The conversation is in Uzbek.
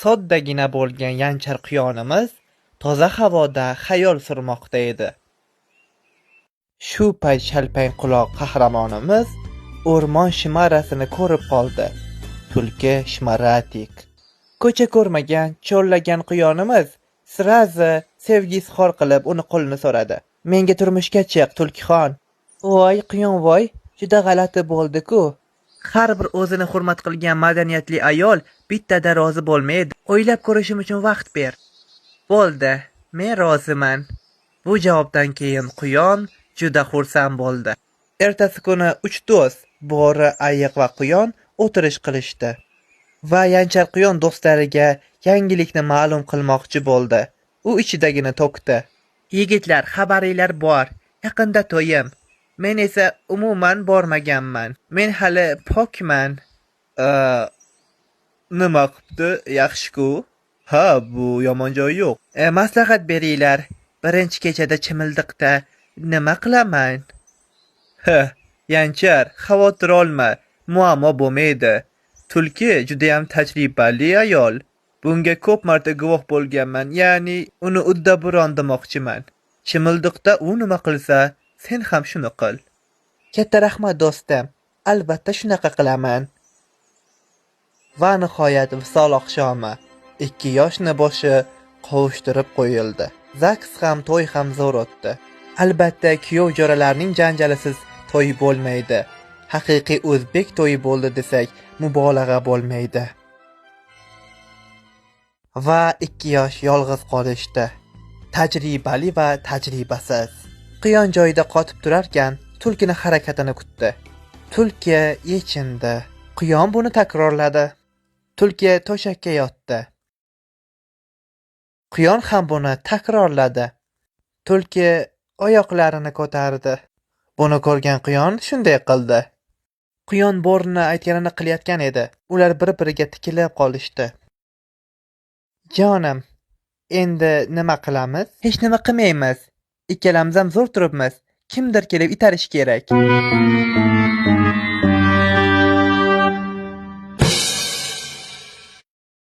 soddagina bo'lgan yanchar quyonimiz toza havoda xayol surmoqda edi. Shu payt shalpang quloq qahramonimiz o'rmon shimarasini ko'rib qoldi. Tulki Shmaratik. Ko'cha ko'rmagan, cho'llagan quyonimiz sirazi sevgi izhor qilib uni qo'lini so'radi. Menga turmushga chiq, Tulkixon. Voy, quyonvoy, juda g'alati bo'ldi-ku. Har bir o'zini hurmat qilgan madaniyatli ayol bittada rozi bo'lmaydi. O'ylab ko'rishim uchun vaqt ber. Bo'ldi, men roziman. Bu javobdan keyin quyon juda xursand bo'ldi. Ertasi kuni 3 do'st, bo'ri, ayiq va quyon o'tirish qilishdi. Va yanchar quyon do'stlariga yangilikni ma'lum qilmoqchi bo'ldi. U ichidagini to'kdi. Yigitlar, xabaringlar bor. Yaqinda to'yim. Men esa umuman bormaganman. Men hali pokman. Nima qilibdi? Yaxshi-ku. Ha, bu yomon joyi yo'q. Maslahat beringlar. Birinchi kechada chimildiqda nima qilaman? Yanchar, xavotir olma. Muammo bo'lmaydi. Tulki juda ham tajribali ayol. Bunga ko'p marta guvoh bo'lganman, ya'ni uni uddaburon demoqchiman. Chimildiqda u nima qilsa, sen ham shuni qil. Katta rahmat do'stim. Albatta shunaqa qilaman. Va nihoyat visol oqshomi. 2 yoshni boshi qovushtirib qo'yildi. Zaks ham to'y ham zo'r o'tdi. Albatta kuyov jo'ralarning janjalisiz to'y bo'lmaydi. Haqiqiy o'zbek to'yi bo'ldi desak mubolag'a bo'lmaydi. Va 2 yosh yolg'iz qolishdi. Tajribali va tajribasiz. Quyon joyida qotib turarkan, tulkining harakatini kutdi. Tulki yechindi. Quyon buni takrorladi. Tulki to'shakka yotdi. Quyon ham buni takrorladi. Tulki oyoqlarini ko'tardi. Buni ko'rgan quyon shunday qildi. Quyon bo'rini aytganini qilayotgan edi. Ular bir-biriga tikilib qolishdi. Jonim, endi nima qilamiz? Hech nima qilmaymiz. Ikkalamiz ham zo'r turibmiz. Kimdir kelib itarish kerak.